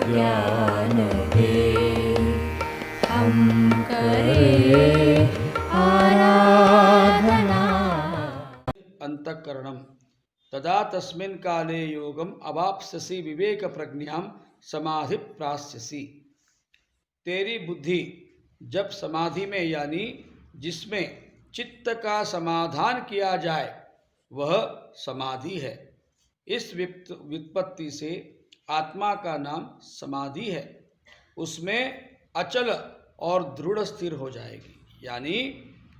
ज्ञान दे, हम करें आराधना। अंतःकरणम तदा तस्मिन् काले योगम अवाप्स्यसि विवेक प्रज्ञां समाधि प्रास्यसि। तेरी बुद्धि जब समाधि में यानी जिसमें चित्त का समाधान किया जाए वह समाधि है। इस व्युत्पत्ति से आत्मा का नाम समाधि है। उसमें अचल और दृढ़ स्थिर हो जाएगी, यानी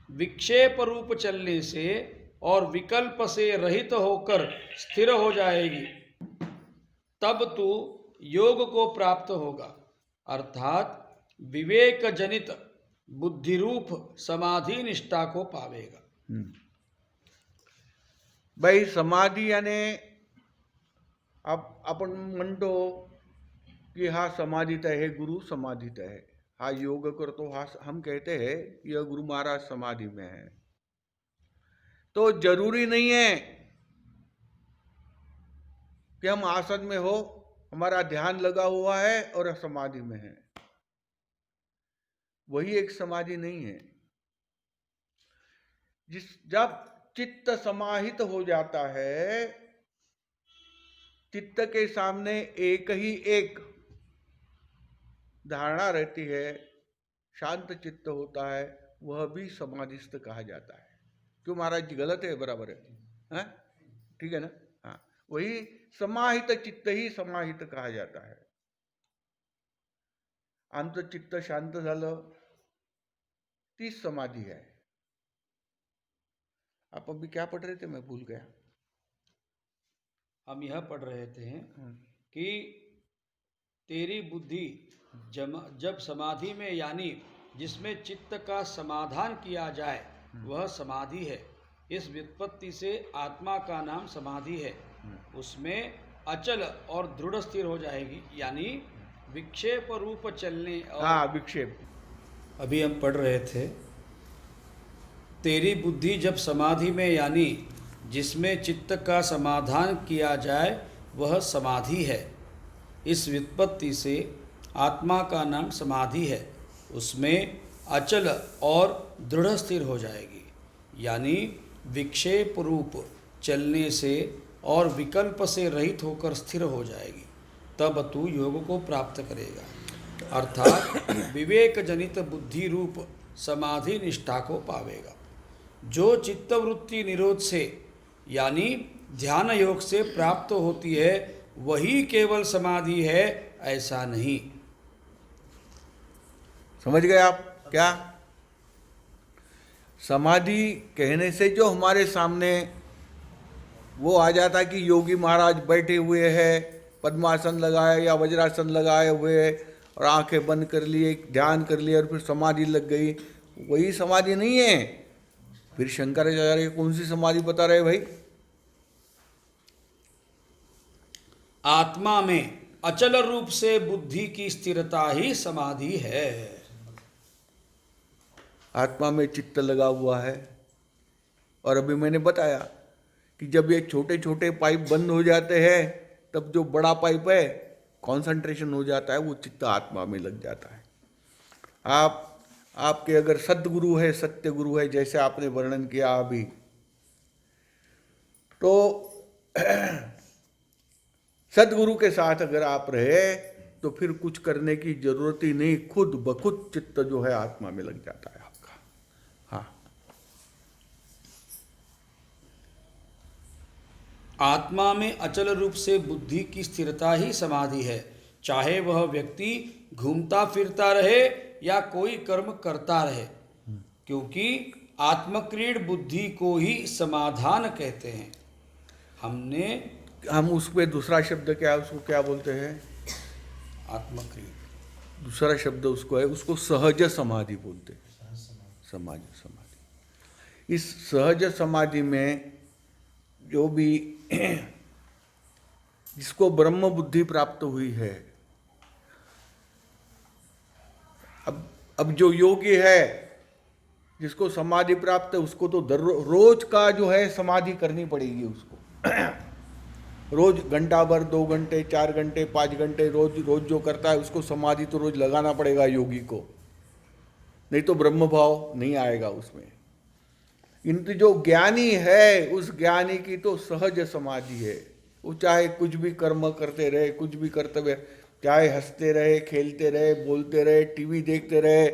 विक्षेप रूप चलने से और विकल्प से रहित होकर स्थिर हो जाएगी। तब तू योग को प्राप्त होगा, अर्थात विवेक जनित बुद्धि रूप समाधि निष्ठा को पावेगा। भाई समाधी याने आपण म्हणतो की हा समाधीत आहे, गुरु समाधीत आहे, हा योग करतो, हा हम कहते हैं यह गुरु महाराज समाधि में है। तो जरूरी नहीं है कि हम आसन में हो, हमारा ध्यान लगा हुआ है और समाधि में है, वही एक समाधि नहीं है। जब चित्त समाहित हो जाता है, चित्त के सामने एक ही एक धारणा रहती है, शांत चित्त होता है, वह भी समाधिस्थ कहा जाता है। क्यों महाराज जी, गलत है? बराबर है, हाँ? ठीक है ना? हाँ, वही समाहित चित्त ही समाहित कहा जाता है। आमचं चित्त शांत झालं तीच समाधि है। आप अभी क्या पढ़ रहे थे? मैं भूल गया। हम यह पढ़ रहे थे कि तेरी बुद्धि जब समाधि में यानी जिसमें चित्त का समाधान किया जाए वह समाधि है। इस व्युत्पत्ति से आत्मा का नाम समाधि है। उसमें अचल और दृढ़ स्थिर हो जाएगी, यानी विक्षेप रूप चलने और हाँ, विक्षेप। अभी हम पढ़ रहे थे, तेरी बुद्धि जब समाधि में यानी जिसमें चित्त का समाधान किया जाए वह समाधि है। इस व्युत्पत्ति से आत्मा का नाम समाधि है। उसमें अचल और दृढ़ स्थिर हो जाएगी, यानी विक्षेप रूप चलने से और विकल्प से रहित होकर स्थिर हो जाएगी। तब तू योग को प्राप्त करेगा, अर्थात विवेक जनित बुद्धि रूप समाधि निष्ठा को पावेगा। जो चित्तवृत्ति निरोध से यानी ध्यान योग से प्राप्त होती है वही केवल समाधि है, ऐसा नहीं। समझ गए आप क्या? समाधि कहने से जो हमारे सामने वो आ जाता है कि योगी महाराज बैठे हुए हैं, पद्मासन लगाए या वज्रासन लगाए हुए और आंखें बंद कर लिए, ध्यान कर लिया और फिर समाधि लग गई, वही समाधि नहीं है। फिर शंकराचार्य कौन सी समाधि बता रहे भाई? आत्मा में अचल रूप से बुद्धि की स्थिरता ही समाधि है। आत्मा में चित्त लगा हुआ है, और अभी मैंने बताया कि जब ये छोटे छोटे पाइप बंद हो जाते हैं तब जो बड़ा पाइप है कंसंट्रेशन हो जाता है, वो चित्त आत्मा में लग जाता है। आपके अगर सद्गुरु है, सत्य गुरु है, जैसे आपने वर्णन किया अभी, तो सद्गुरु के साथ अगर आप रहे तो फिर कुछ करने की जरूरत ही नहीं, खुद ब खुद चित्त जो है आत्मा में लग जाता है आपका। हाँ, आत्मा में अचल रूप से बुद्धि की स्थिरता ही समाधि है। चाहे वह व्यक्ति घूमता फिरता रहे या कोई कर्म करता रहे, क्योंकि आत्मक्रीड बुद्धि को ही समाधान कहते हैं। हम उस पे दूसरा शब्द क्या, उसको क्या बोलते हैं? आत्मक्रीड दूसरा शब्द उसको है, उसको सहज समाधि बोलते हैं। समाधि। इस सहज समाधि में जो भी जिसको ब्रह्म बुद्धि प्राप्त हुई है, अब जो योगी है जिसको समाधि प्राप्त है, उसको तो रोज का जो है समाधि करनी पड़ेगी उसको। रोज घंटा भर, 2 घंटे, 4 घंटे, 5 घंटे रोज रोज जो करता है उसको समाधि तो रोज लगाना पड़ेगा योगी को, नहीं तो ब्रह्म भाव नहीं आएगा उसमें। किंतु जो ज्ञानी है उस ज्ञानी की तो सहज समाधि है। वो चाहे कुछ भी कर्म करते रहे, कुछ भी करते हुए, चाहे हंसते रहे, खेलते रहे, बोलते रहे, टीवी देखते रहे,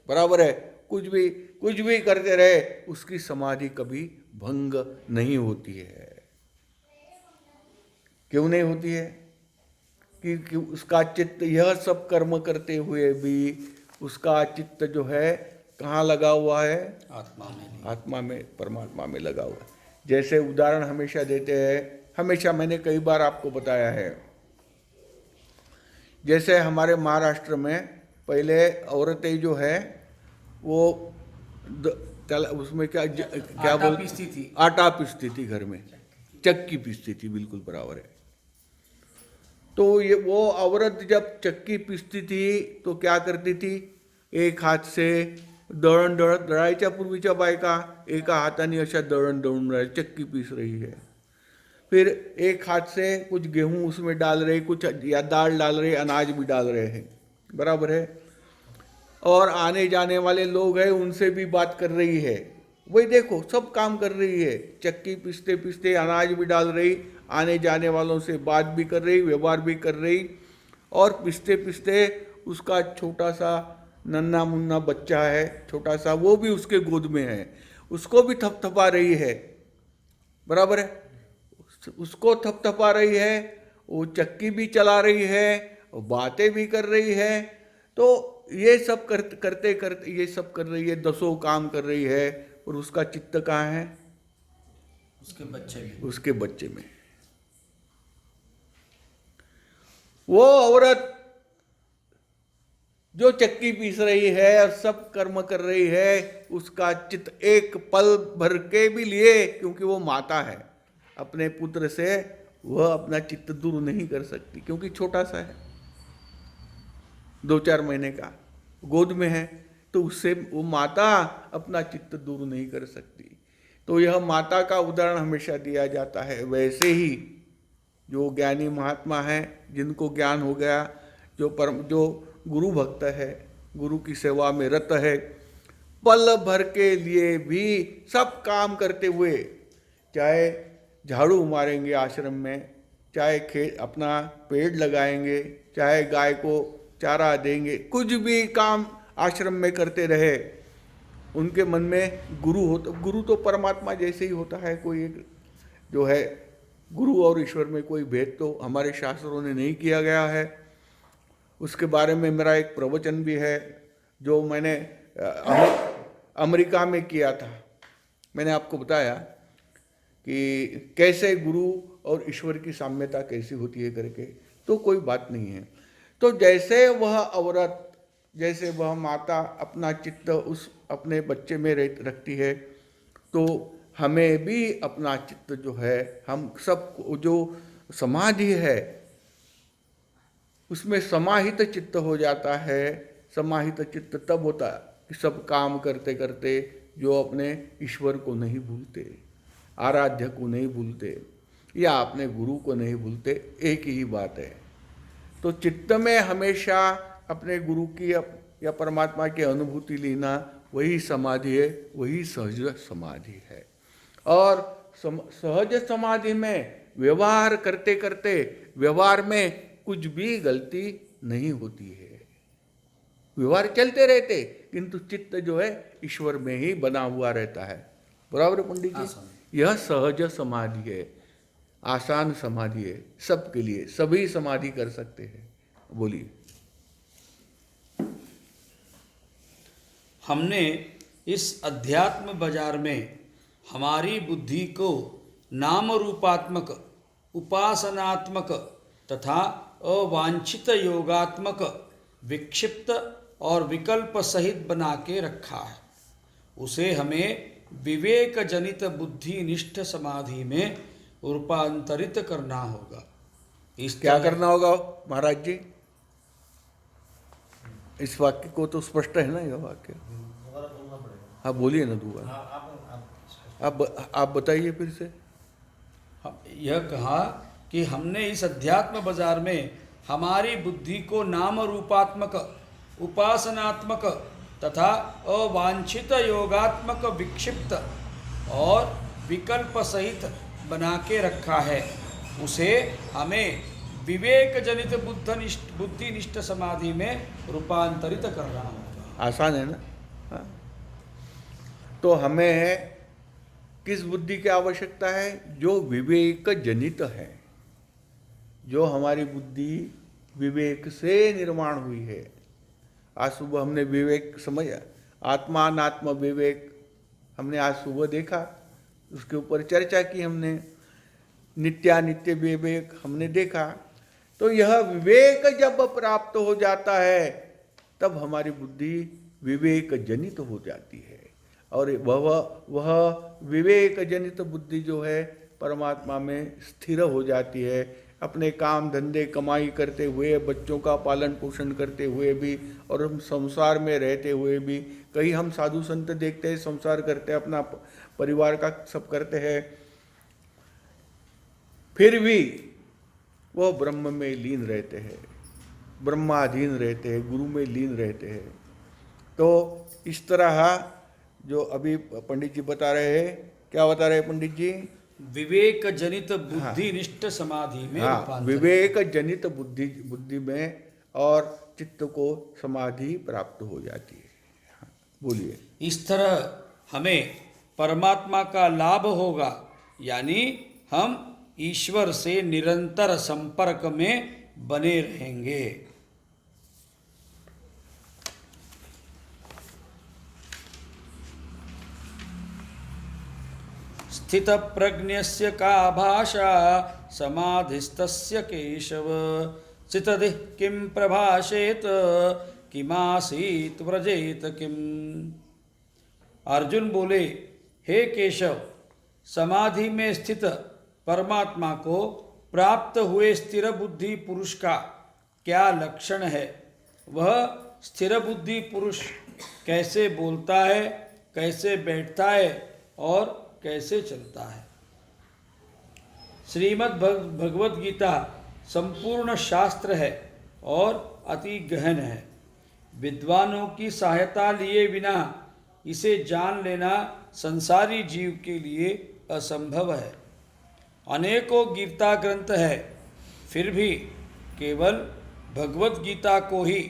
बराबर है, कुछ भी करते रहे, उसकी समाधि कभी भंग नहीं होती है। क्यों नहीं होती है? कि उसका चित्त यह सब कर्म करते हुए भी उसका चित्त जो है कहाँ लगा हुआ है? आत्मा में, परमात्मा में लगा हुआ है। जैसे उदाहरण हमेशा देते हैं, हमेशा मैंने कई बार आपको बताया है, जैसे हमारे महाराष्ट्र में पहले औरतें जो है वो उसमें क्या बोलती थी? आटा पीसती थी घर में, चक्की पीसती थी, बिल्कुल बराबर है। तो ये वो औरत जब चक्की पीसती थी तो क्या करती थी? एक हात से दळण दळायच्या पूर्वीच्या बायका एका हाताने अशा दळण दळून रही, चक्की पीस रही है। फिर एक हाथ से कुछ गेहूं उसमें डाल रहे, कुछ या दाल डाल रहे, अनाज भी डाल रहे हैं, बराबर है। और आने जाने वाले लोग हैं उनसे भी बात कर रही है, वही देखो सब काम कर रही है, चक्की पीसते पीसते अनाज भी डाल रही, आने जाने वालों से बात भी कर रही, व्यवहार भी कर रही, और पीसते पीसते उसका छोटा सा नन्ना मुन्ना बच्चा है, छोटा सा, वो भी उसके गोद में है, उसको भी थपथपा रही है, बराबर है, उसको थपथपा रही है, वो चक्की भी चला रही है, बातें भी कर रही है। तो ये सब करते करते ये सब कर रही है, 10 काम कर रही है, और उसका चित्त कहाँ है? उसके बच्चे में। वो औरत जो चक्की पीस रही है और सब कर्म कर रही है, उसका चित्त एक पल भर के भी लिए, क्योंकि वो माता है, अपने पुत्र से वह अपना चित्त दूर नहीं कर सकती, क्योंकि छोटा सा है, 2-4 महीने का, गोद में है, तो उससे वो माता अपना चित्त दूर नहीं कर सकती। तो यह माता का उदाहरण हमेशा दिया जाता है। वैसे ही जो ज्ञानी महात्मा है, जिनको ज्ञान हो गया, जो गुरु भक्त है, गुरु की सेवा में रत है, पल भर के लिए भी सब काम करते हुए, चाहे झाड़ू मारेंगे आश्रम में, चाहे अपना पेड़ लगाएंगे, चाहे गाय को चारा देंगे, कुछ भी काम आश्रम में करते रहे, उनके मन में गुरु तो परमात्मा जैसे ही होता है, कोई एक जो है गुरु और ईश्वर में कोई भेद तो हमारे शास्त्रों ने नहीं किया गया है। उसके बारे में मेरा एक प्रवचन भी है जो मैंने अमेरिका में किया था। मैंने आपको बताया कि कैसे गुरु और ईश्वर की साम्यता कैसी होती है करके, तो कोई बात नहीं है। तो जैसे वह औरत, जैसे वह माता अपना चित्त उस अपने बच्चे में रखती है, तो हमें भी अपना चित्त जो है, हम सब जो समाधि है उसमें समाहित चित्त हो जाता है। समाहित चित्त तब होता है कि सब काम करते करते जो अपने ईश्वर को नहीं भूलते, आराध्य को नहीं भूलते, या अपने गुरु को नहीं भूलते, एक ही बात है। तो चित्त में हमेशा अपने गुरु की या परमात्मा की अनुभूति लेना, वही समाधि है, वही सहज समाधि है। और सहज समाधि में व्यवहार करते करते, व्यवहार में कुछ भी गलती नहीं होती है, व्यवहार चलते रहते, किंतु चित्त जो है ईश्वर में ही बना हुआ रहता है। बराबर पंडित जी? यह सहज समाधि है, आसान समाधि है, सबके लिए, सभी समाधि कर सकते हैं। बोलिए। हमने इस अध्यात्म बाजार में हमारी बुद्धि को नाम रूपात्मक, उपासनात्मक तथा अवांछित योगात्मक, विक्षिप्त और विकल्प सहित बना के रखा है। उसे हमें विवेक जनित बुद्धिनिष्ठ समाधि में रूपांतरित करना होगा। इस क्या करना होगा महाराज जी? इस वाक्य को तो स्पष्ट है ना, यह वाक्य? हाँ बोलिए ना दोबारा, आप बताइए फिर से। यह कहा कि हमने इस अध्यात्म बाजार में हमारी बुद्धि को नाम रूपात्मक, उपासनात्मक तथा अवांछित योगात्मक, विक्षिप्त और विकल्प सहित बना के रखा है, उसे हमें विवेक जनित बुद्धिनिष्ठ समाधि में रूपांतरित करना होगा। आसान है ना? हाँ। तो हमें किस बुद्धि की आवश्यकता है? जो विवेक जनित है, जो हमारी बुद्धि विवेक से निर्माण हुई है। आज सुबह हमने विवेक समझा, आत्मा अनात्म विवेक हमने आज सुबह देखा, उसके ऊपर चर्चा की हमने। नित्यानित्य विवेक हमने देखा। तो यह विवेक जब प्राप्त हो जाता है तब हमारी बुद्धि विवेक जनित हो जाती है, और वह विवेक जनित बुद्धि जो है परमात्मा में स्थिर हो जाती है। अपने काम धंधे कमाई करते हुए, बच्चों का पालन पोषण करते हुए भी, और हम संसार में रहते हुए भी, कहीं हम साधु संत देखते हैं संसार करते हैं, अपना परिवार का सब करते हैं, फिर भी वह ब्रह्म में लीन रहते हैं, ब्रह्माधीन रहते हैं, गुरु में लीन रहते हैं। तो इस तरह जो अभी पंडित जी बता रहे हैं, क्या बता रहे हैं पंडित जी? विवेक जनित बुद्धिनिष्ठ समाधि में रूपांतरित। विवेक जनित बुद्धि में और चित्त को समाधि प्राप्त हो जाती है। हाँ, बोलिए। इस तरह हमें परमात्मा का लाभ होगा, यानी हम ईश्वर से निरंतर संपर्क में बने रहेंगे। स्थित प्रज्ञस्य का भाषा समाधिस्तस्य केशव, चितदिह किं प्रभाषेत किमासीत व्रजेत किम। अर्जुन बोले, हे केशव, समाधि में स्थित परमात्मा को प्राप्त हुए स्थिर बुद्धि पुरुष का क्या लक्षण है? वह स्थिर बुद्धि पुरुष कैसे बोलता है, कैसे बैठता है और कैसे चलता है? श्रीमद् भगवद गीता संपूर्ण शास्त्र है और अति गहन है। विद्वानों की सहायता लिए बिना इसे जान लेना संसारी जीव के लिए असंभव है। अनेकों गीता ग्रंथ है, फिर भी केवल भगवद गीता को ही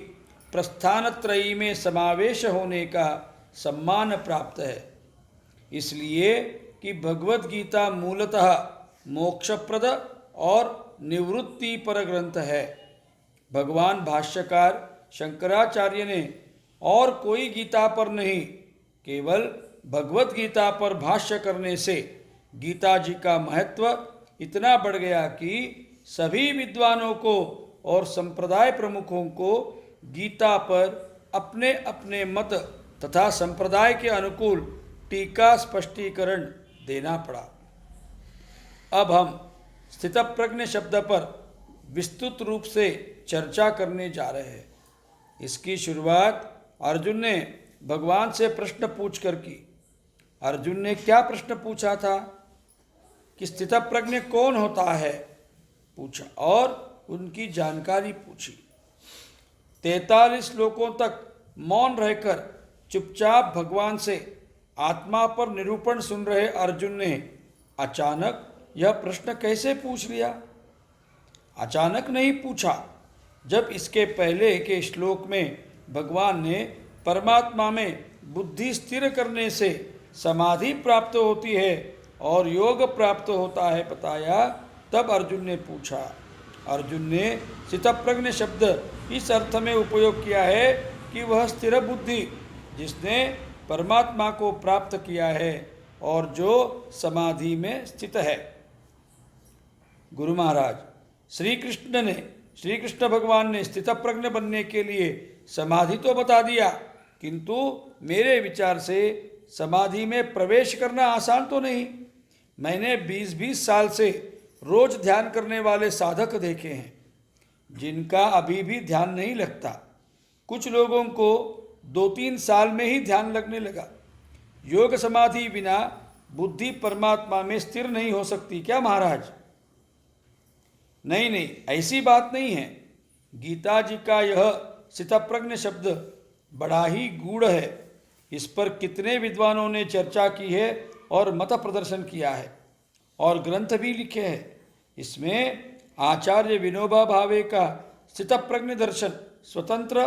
प्रस्थान त्रयी में समावेश होने का सम्मान प्राप्त है, इसलिए कि भगवद गीता मूलतः मोक्षप्रद और निवृत्ति पर ग्रंथ है। भगवान भाष्यकार शंकराचार्य ने और कोई गीता पर नहीं, केवल भगवद गीता पर भाष्य करने से गीता जी का महत्व इतना बढ़ गया कि सभी विद्वानों को और संप्रदाय प्रमुखों को गीता पर अपने अपने मत तथा संप्रदाय के अनुकूल टीका स्पष्टीकरण देना पड़ा। अब हम स्थितप्रज्ञ शब्द पर विस्तृत रूप से चर्चा करने जा रहे हैं। इसकी शुरुआत अर्जुन ने भगवान से प्रश्न पूछकर की। अर्जुन ने क्या प्रश्न पूछा था कि स्थितप्रज्ञ कौन होता है, पूछा और उनकी जानकारी पूछी। 43 श्लोकों तक मौन रहकर चुपचाप भगवान से आत्मा पर निरूपण सुन रहे अर्जुन ने अचानक यह प्रश्न कैसे पूछ लिया? अचानक नहीं पूछा। जब इसके पहले के श्लोक में भगवान ने परमात्मा में बुद्धि स्थिर करने से समाधि प्राप्त होती है और योग प्राप्त होता है बताया, तब अर्जुन ने पूछा। अर्जुन ने स्थितप्रज्ञ शब्द इस अर्थ में उपयोग किया है कि वह स्थिर बुद्धि जिसने परमात्मा को प्राप्त किया है और जो समाधि में स्थित है। गुरु महाराज श्री कृष्ण भगवान ने स्थितप्रज्ञ बनने के लिए समाधि तो बता दिया, किंतु मेरे विचार से समाधि में प्रवेश करना आसान तो नहीं। मैंने 20-20 साल से रोज ध्यान करने वाले साधक देखे हैं जिनका अभी भी ध्यान नहीं लगता। कुछ लोगों को 2-3 साल में ही ध्यान लगने लगा। योग समाधि बिना बुद्धि परमात्मा में स्थिर नहीं हो सकती क्या महाराज? नहीं नहीं, ऐसी बात नहीं है। गीता जी का यह स्थितप्रज्ञ शब्द बड़ा ही गूढ़ है। इस पर कितने विद्वानों ने चर्चा की है और मत प्रदर्शन किया है और ग्रंथ भी लिखे हैं। इसमें आचार्य विनोबा भावे का स्थितप्रज्ञ दर्शन स्वतंत्र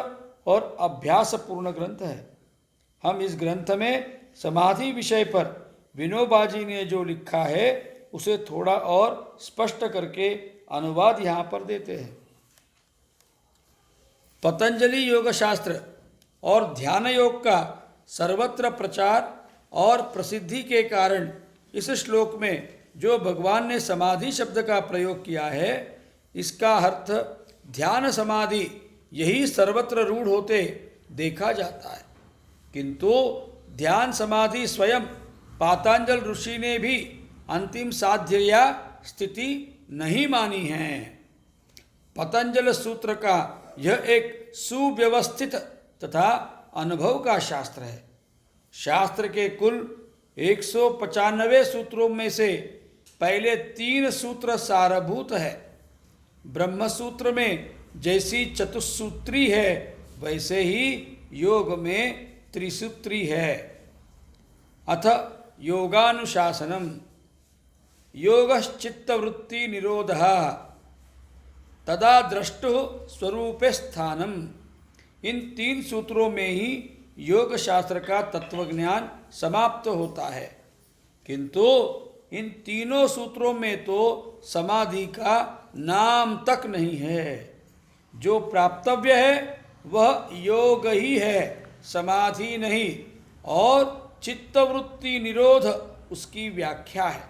और अभ्यासपूर्ण ग्रंथ है। हम इस ग्रंथ में समाधि विषय पर विनोबा जी ने जो लिखा है उसे थोड़ा और स्पष्ट करके अनुवाद यहाँ पर देते हैं। पतंजलि योग शास्त्र और ध्यान योग का सर्वत्र प्रचार और प्रसिद्धि के कारण इस श्लोक में जो भगवान ने समाधि शब्द का प्रयोग किया है, इसका अर्थ ध्यान समाधि यही सर्वत्र रूढ़ होते देखा जाता है। किंतु ध्यान समाधि स्वयं पातंजल ऋषि ने भी अंतिम साध्य या स्थिति नहीं मानी है। पतंजल सूत्र का यह एक सुव्यवस्थित तथा अनुभव का शास्त्र है। शास्त्र के कुल 195 सूत्रों में से पहले 3 सूत्र सारभूत है। ब्रह्म सूत्र में जैसी चतुस्सूत्री है वैसे ही योग में त्रिसूत्री है। अथ योगानुशासनम योगश्चित्तवृत्ति निरोधः तदा द्रष्टु स्वरूपे स्थानम। इन 3 सूत्रों में ही योग शास्त्र का तत्वज्ञान समाप्त होता है। किंतु इन तीनों सूत्रों में तो समाधि का नाम तक नहीं है। जो प्राप्तव्य है वह योग ही है, समाधि नहीं। और चित्तवृत्ति निरोध उसकी व्याख्या है।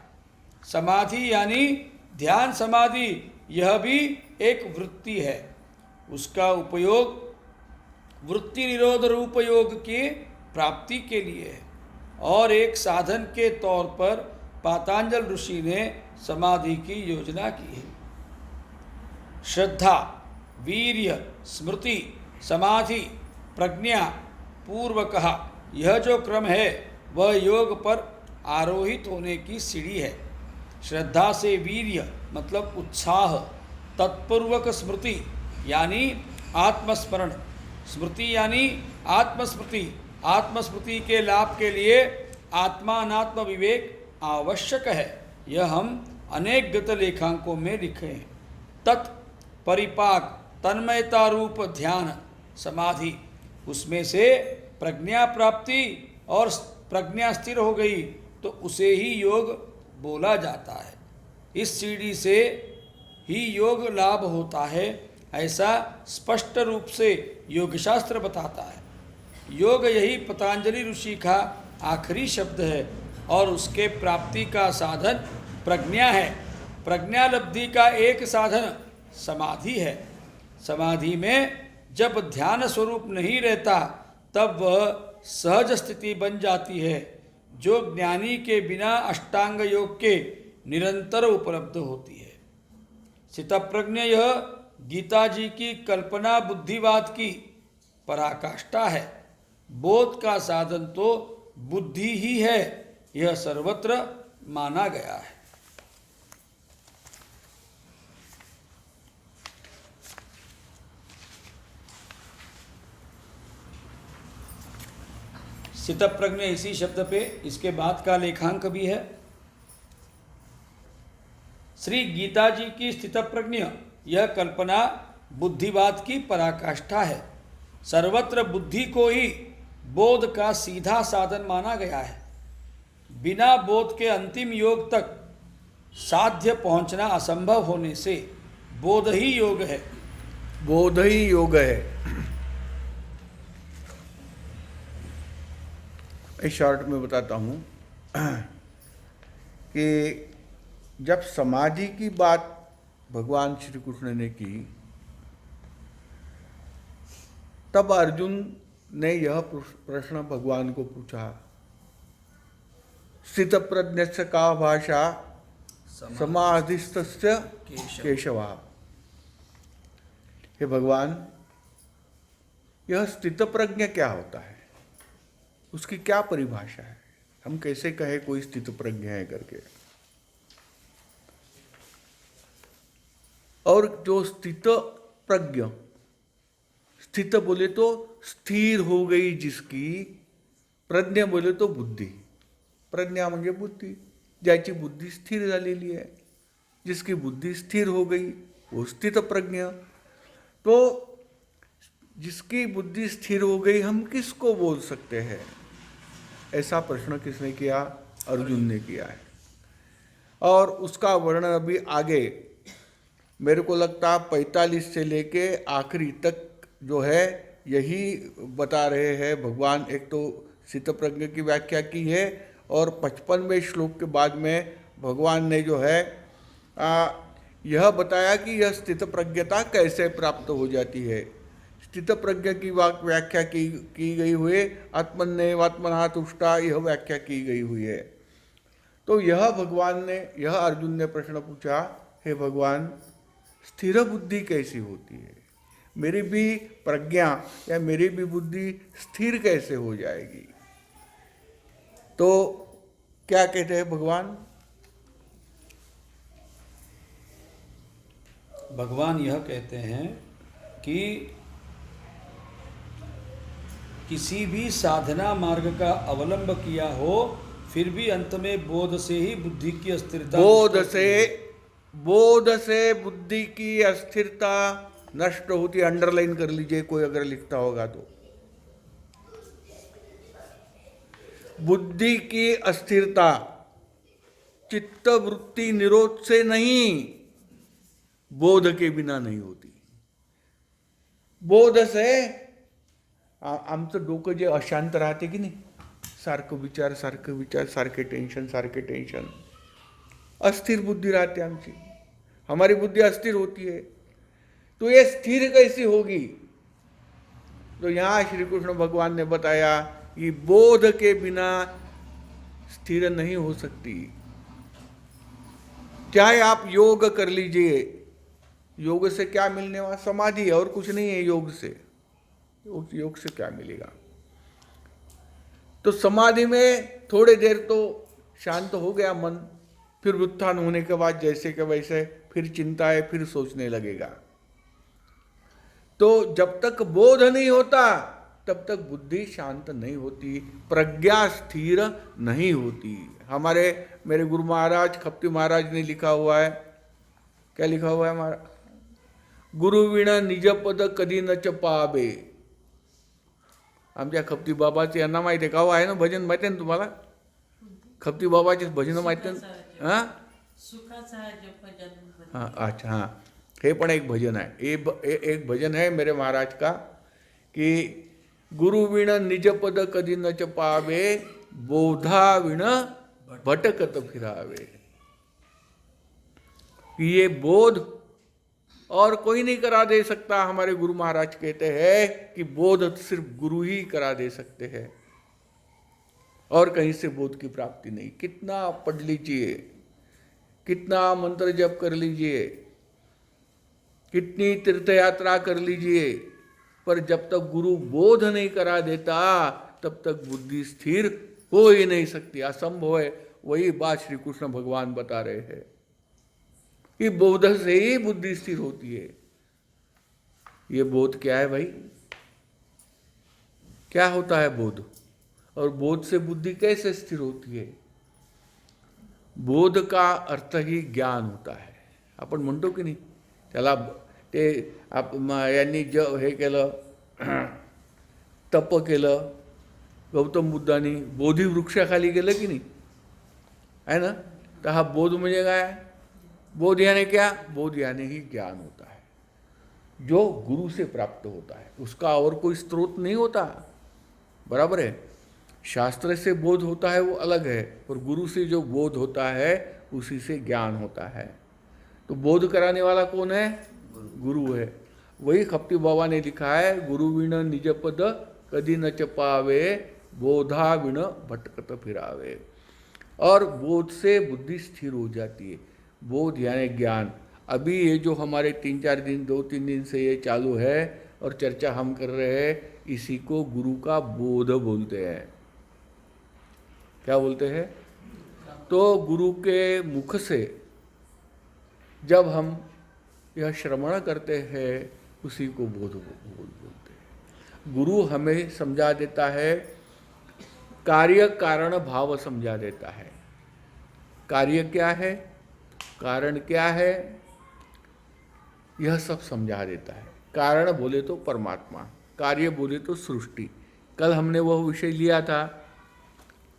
समाधि यानी ध्यान समाधि, यह भी एक वृत्ति है। उसका उपयोग वृत्ति निरोध रूप योग की प्राप्ति के लिए है और एक साधन के तौर पर पातंजल ऋषि ने समाधि की योजना की है। श्रद्धा, वीर्य, स्मृति, समाधि, प्रज्ञा पूर्वकः, यह जो क्रम है वह योग पर आरोहित होने की सीढ़ी है। श्रद्धा से वीर्य मतलब उत्साह, तत्पूर्वक स्मृति यानी आत्मस्मरण, स्मृति यानी आत्मस्मृति, आत्मस्मृति के लाभ के लिए आत्मानात्म विवेक आवश्यक है। यह हम अनेक गत लेखांकों में लिखे हैं। तत् परिपाक तन्मयता रूप ध्यान समाधि, उसमें से प्रज्ञा प्राप्ति और प्रज्ञा स्थिर हो गई तो उसे ही योग बोला जाता है। इस सीढ़ी से ही योग लाभ होता है, ऐसा स्पष्ट रूप से योग शास्त्र बताता है। योग यही पतंजलि ऋषि का आखिरी शब्द है और उसके प्राप्ति का साधन प्रज्ञा है। प्रज्ञा लब्धि का एक साधन समाधि है। समाधि में जब ध्यान स्वरूप नहीं रहता तब वह सहज स्थिति बन जाती है, जो ज्ञानी के बिना अष्टांग योग के निरंतर उपलब्ध होती है। स्थितप्रज्ञ यह गीता जी की कल्पना बुद्धिवाद की पराकाष्ठा है। बोध का साधन तो बुद्धि ही है, यह सर्वत्र माना गया है। स्थितप्रज्ञ इसी शब्द पे इसके बाद का लेखांक भी है। श्री गीता जी की स्थितप्रज्ञ यह कल्पना बुद्धिवाद की पराकाष्ठा है। सर्वत्र बुद्धि को ही बोध का सीधा साधन माना गया है। बिना बोध के अंतिम योग तक साध्य पहुंचना असंभव होने से बोध ही योग है। बोध ही योग है। इस शॉर्ट में बताता हूँ कि जब समाधि की बात भगवान श्री कृष्ण ने की तब अर्जुन ने यह प्रश्न भगवान को पूछा, स्थितप्रज्ञस्य का भाषा समाधिस्थस्य केशवा। हे भगवान, यह स्थितप्रज्ञ क्या होता है, उसकी क्या परिभाषा है, हम कैसे कहें कोई स्थितप्रज्ञ है करके। और जो स्थित प्रज्ञ, स्थित बोले तो स्थिर हो गई जिसकी, प्रज्ञा बोले तो बुद्धी, प्रज्ञा म्हणजे बुद्धी, ज्याची बुद्धी स्थिर झालेली आहे, जिसकी बुद्धी स्थिर हो गई वो स्थित प्रज्ञ। तो जिसकी बुद्धि स्थिर हो गई हम किसको बोल सकते हैं? ऐसा प्रश्न किसने किया? अर्जुन ने किया है। और उसका वर्णन अभी आगे मेरे को लगता 45 से लेके आखिरी तक जो है यही बता रहे हैं भगवान। एक तो स्थित प्रज्ञ की व्याख्या की है और 55वें श्लोक के बाद में भगवान ने जो है यह बताया कि यह स्थित प्रज्ञता कैसे प्राप्त हो जाती है। स्थित प्रज्ञ की व्याख्या की गई हुई, आत्मन्नेव आत्मनः तुष्टा, यह व्याख्या की गई हुई है। तो यह भगवान ने, यह अर्जुन ने प्रश्न पूछा, हे भगवान स्थिर बुद्धि कैसी होती है? मेरी भी प्रज्ञा या मेरी भी बुद्धि स्थिर कैसे हो जाएगी? तो क्या कहते हैं भगवान? भगवान यह कहते हैं कि किसी भी साधना मार्ग का अवलंब किया हो फिर भी अंत में बोध से ही बुद्धि की अस्थिरता, बोध से बुद्धि की अस्थिरता नष्ट होती। अंडरलाइन कर लीजिए कोई अगर लिखता होगा तो। बुद्धि की अस्थिरता चित्त वृत्ति निरोध से नहीं, बोध के बिना नहीं होती। बोध से आमचं डोकं जे अशांत राहते की नाही, सारखं विचार सारखे टेन्शन, अस्थिर बुद्धि राहते आमची, हमारी बुद्धि अस्थिर होती है। तो ये स्थिर कैसी होगी? तो यहाँ श्री कृष्ण भगवान ने बताया कि बोध के बिना स्थिर नहीं हो सकती। चाहे आप योग कर लीजिए, योग से क्या मिलने वाला? समाधि, और कुछ नहीं है योग से। योग से क्या मिलेगा? तो समाधि में थोड़ी देर तो शांत हो गया मन, फिर उत्थान होने के बाद जैसे के वैसे फिर चिंता है, फिर सोचने लगेगा। तो जब तक बोध नहीं होता तब तक बुद्धि शांत नहीं होती, प्रज्ञा स्थिर नहीं होती। मेरे गुरु महाराज खप्ती महाराज ने लिखा हुआ है, क्या लिखा हुआ है हमारा? गुरु विना निज पद कधी न च पावे। आमच्या खप्ती बाबाचे यांना माहिती आहे का? हो आहे ना भजन, माहिती आहे ना तुम्हाला? खप्ती बाबाचे भजन माहिती आहे ना? हाँ अच्छा, हाँ हे पण एक भजन आहे। एक भजन है मेरे महाराज का कि गुरु विण निज पद कधी न च पावे, बोधा विण भटकत फिरावे। ये बोध और कोई नहीं करा दे सकता। हमारे गुरु महाराज कहते हैं कि बोध सिर्फ गुरु ही करा दे सकते हैं, और कहीं से बोध की प्राप्ति नहीं। कितना पढ़ लीजिए, कितना मंत्र जप कर लीजिए, कितनी तीर्थ यात्रा कर लीजिए, पर जब तक गुरु बोध नहीं करा देता तब तक बुद्धि स्थिर हो ही नहीं सकती, असंभव है। वही बात श्री कृष्ण भगवान बता रहे हैं कि बोध से ही बुद्धि स्थिर होती है। ये बोध क्या है भाई? क्या होता है बोध? और बोध से बुद्धि कैसे स्थिर होती है? बोध का अर्थ ही ज्ञान होता है। आपण म्हणतो की नाही त्याला, ते यांनी हे केलं, तप केलं, गौतम बुद्धांनी बोधी वृक्षाखाली गेलं की नाही, है ना? तर हा बोध म्हणजे काय? बोध यानी क्या? बोध यानी ही ज्ञान होता है, जो गुरु से प्राप्त होता है, उसका और कोई स्रोत नहीं होता। बराबर है? शास्त्र से बोध होता है वो अलग है, और गुरु से जो बोध होता है उसी से ज्ञान होता है। तो बोध कराने वाला कौन है? गुरु है। वही खप्ती बाबा ने लिखा है, गुरु विण निज पद कदी न च पावे, बोधा विण भटकत फिरावे। और बोध से बुद्धि स्थिर हो जाती है। बोध यानी ज्ञान। अभी ये जो हमारे 3-4 दिन 2-3 दिन से ये चालू है और चर्चा हम कर रहे हैं, इसी को गुरु का बोध बोलते हैं। क्या बोलते हैं? तो गुरु के मुख से जब हम या श्रवण करते हैं उसी को बोध बोलते हैं। गुरु हमें समझा देता है, कार्य कारण भाव समझा देता है। कार्य क्या है, कारण क्या है, यह सब समझा देता है। कारण बोले तो परमात्मा, कार्य बोले तो सृष्टि। कल हमने वह विषय लिया था,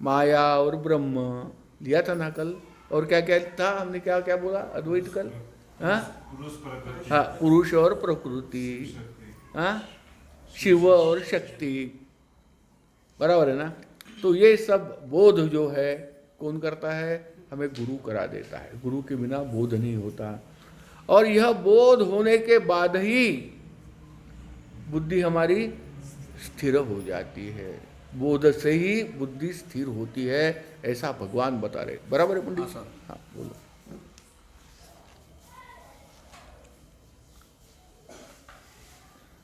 माया और ब्रह्म लिया था ना कल। और क्या क्या था, हमने क्या क्या बोला अद्वैत कल? हाँ, पुरुष और प्रकृति, हाँ, शिव और शक्ति, बराबर है ना। तो ये सब बोध जो है कौन करता है? हमें गुरु करा देता है। गुरु के बिना बोध नहीं होता। और यह बोध होने के बाद ही बुद्धि हमारी स्थिर हो जाती है। बोध से ही बुद्धि स्थिर होती है, ऐसा भगवान बता रहे। बराबर है पंडित? हाँ, बोलो।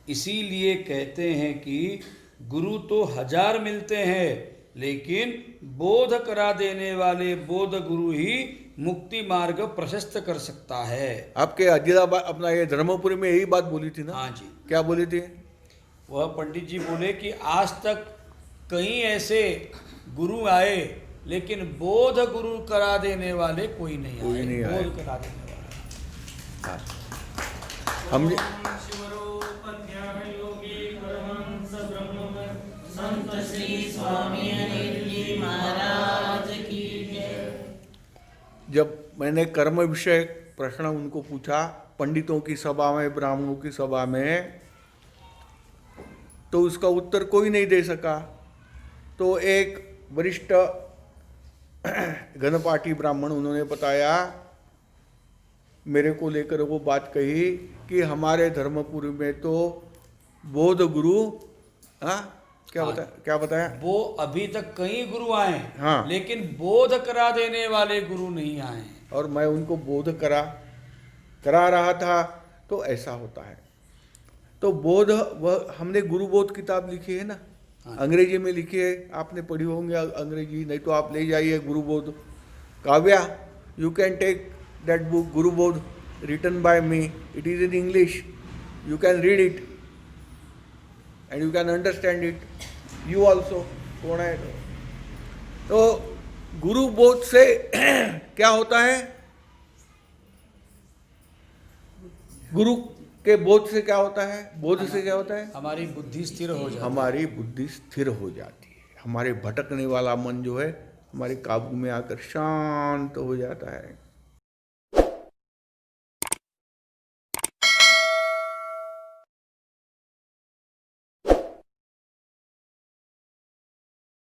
इसीलिए कहते हैं कि गुरु तो 1000 मिलते हैं, लेकिन बोध करा देने वाले बोध गुरु ही मुक्ति मार्ग प्रशस्त कर सकता है। आपके आदिलाबाद अपना ये धर्मपुरी में यही बात बोली थी ना? हाँ जी। क्या बोली थी? वह पंडित जी बोले कि आज तक कई ऐसे गुरु आए, लेकिन बोध गुरु करा देने वाले कोई नहीं आए। बोध करा देने वाले। हाँ। हम जब मैंने कर्म विषय प्रश्न उनको पूछा पंडितों की सभा में, ब्राह्मणों की सभा में, तो उसका उत्तर कोई नहीं दे सका। तो एक वरिष्ठ घनपाठी ब्राह्मण, उन्होंने बताया, मेरे को लेकर वो बात कही कि हमारे धर्मपुरी में तो बोध गुरु, हाँ, क्या बताया? वो अभी तक कई गुरु आए, हाँ, लेकिन बोध करा देने वाले गुरु नहीं आए। और मैं उनको बोध करा रहा था। तो ऐसा होता है। तो बोध, वह हमने गुरु बोध किताब लिखी है ना, अंग्रेजी में लिखी है, आपने पढ़ी होंगे अंग्रेजी, नहीं तो आप ले जाइए Guru Bodh Kavya, you can take that book, Guru Bodh, written by me, it is in English, you can read it and you can understand it, you also. कौन है? तो गुरु बोध से क्या होता है? गुरु के बोध से क्या होता है? बोध से क्या होता है? हमारी बुद्धि स्थिर हो जाती है। हमारी बुद्धि स्थिर हो जाती है। हमारे भटकने वाला मन जो है हमारे काबू में आकर शांत हो जाता है।